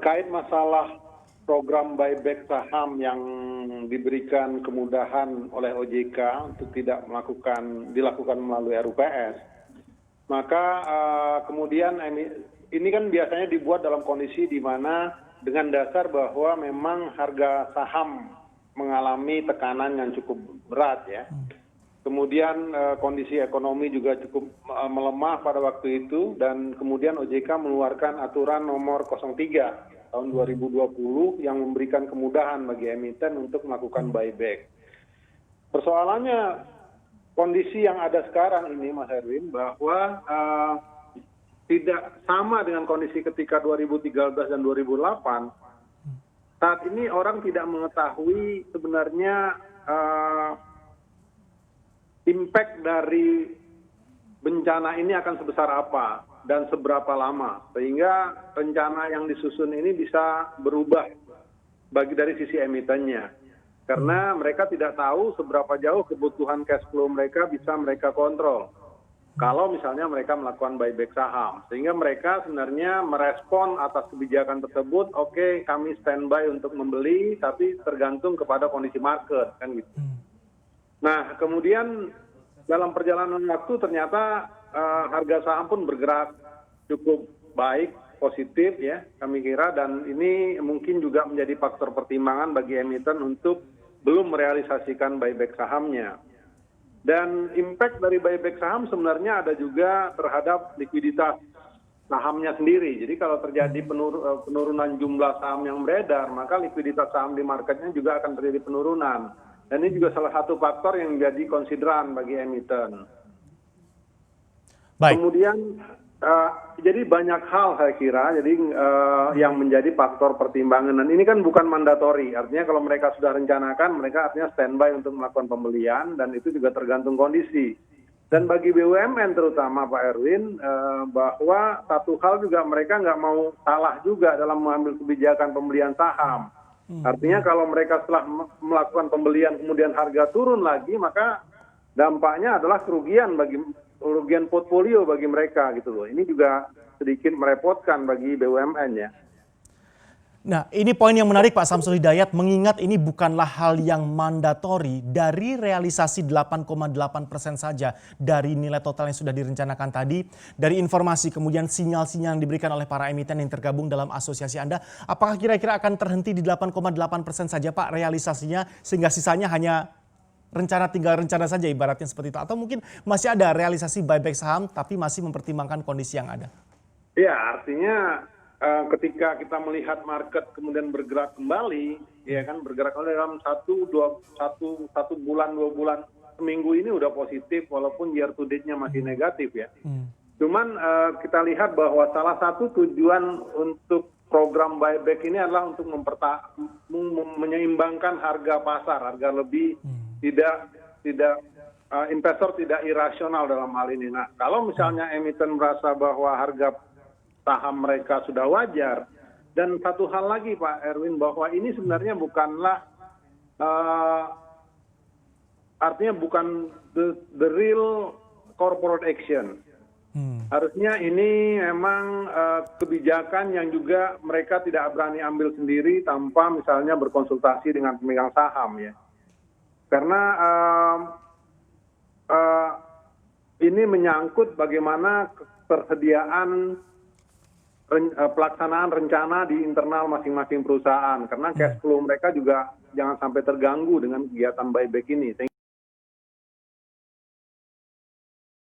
Terkait masalah program buyback saham yang diberikan kemudahan oleh OJK untuk tidak dilakukan melalui RUPS, maka kemudian ini kan biasanya dibuat dalam kondisi di mana dengan dasar bahwa memang harga saham mengalami tekanan yang cukup berat ya. Kemudian kondisi ekonomi juga cukup melemah pada waktu itu, dan kemudian OJK mengeluarkan aturan nomor 03 tahun 2020 yang memberikan kemudahan bagi emiten untuk melakukan buyback. Persoalannya kondisi yang ada sekarang ini, Mas Erwin, bahwa tidak sama dengan kondisi ketika 2013 dan 2008. Saat ini orang tidak mengetahui sebenarnya impact dari bencana ini akan sebesar apa dan seberapa lama, sehingga rencana yang disusun ini bisa berubah dari sisi emitennya, karena mereka tidak tahu seberapa jauh kebutuhan cash flow mereka bisa mereka kontrol kalau misalnya mereka melakukan buyback saham, sehingga mereka sebenarnya merespon atas kebijakan tersebut. Oke, kami standby untuk membeli, tapi tergantung kepada kondisi market, kan gitu. Nah, kemudian dalam perjalanan waktu ternyata harga saham pun bergerak cukup baik, positif ya kami kira, dan ini mungkin juga menjadi faktor pertimbangan bagi emiten untuk belum merealisasikan buyback sahamnya. Dan impact dari buyback saham sebenarnya ada juga terhadap likuiditas sahamnya sendiri. Jadi kalau terjadi penurunan jumlah saham yang beredar, maka likuiditas saham di marketnya juga akan terjadi penurunan. Dan ini juga salah satu faktor yang menjadi konsideran bagi emiten. Baik. Kemudian jadi banyak hal saya kira yang menjadi faktor pertimbangan. Dan ini kan bukan mandatori, artinya kalau mereka sudah rencanakan, mereka artinya standby untuk melakukan pembelian, dan itu juga tergantung kondisi. Dan bagi BUMN terutama Pak Erwin, bahwa satu hal juga mereka nggak mau salah juga dalam mengambil kebijakan pembelian saham. Artinya kalau mereka setelah melakukan pembelian kemudian harga turun lagi, maka dampaknya adalah kerugian portfolio bagi mereka gitu loh. Ini juga sedikit merepotkan bagi BUMN ya. Nah, ini poin yang menarik Pak Samsul Hidayat, mengingat ini bukanlah hal yang mandatori. Dari realisasi 8,8% saja dari nilai total yang sudah direncanakan tadi, dari informasi kemudian sinyal-sinyal yang diberikan oleh para emiten yang tergabung dalam asosiasi Anda, apakah kira-kira akan terhenti di 8,8% saja Pak realisasinya, sehingga sisanya hanya tinggal rencana saja ibaratnya seperti itu, atau mungkin masih ada realisasi buyback saham tapi masih mempertimbangkan kondisi yang ada? Ya, artinya ketika kita melihat market kemudian bergerak kembali, ya kan, bergerak dalam satu bulan, 2 bulan, seminggu ini udah positif walaupun year to date-nya masih negatif ya. Cuman kita lihat bahwa salah satu tujuan untuk program buyback ini adalah untuk menyeimbangkan harga pasar, harga lebih investor tidak irasional dalam hal ini. Nah, kalau misalnya emiten merasa bahwa harga saham mereka sudah wajar, dan satu hal lagi Pak Erwin, bahwa ini sebenarnya bukanlah artinya bukan the real corporate action. Harusnya ini memang kebijakan yang juga mereka tidak berani ambil sendiri tanpa misalnya berkonsultasi dengan pemegang saham ya. Karena ini menyangkut bagaimana ketersediaan pelaksanaan rencana di internal masing-masing perusahaan. Karena cash flow mereka juga jangan sampai terganggu dengan kegiatan buyback ini.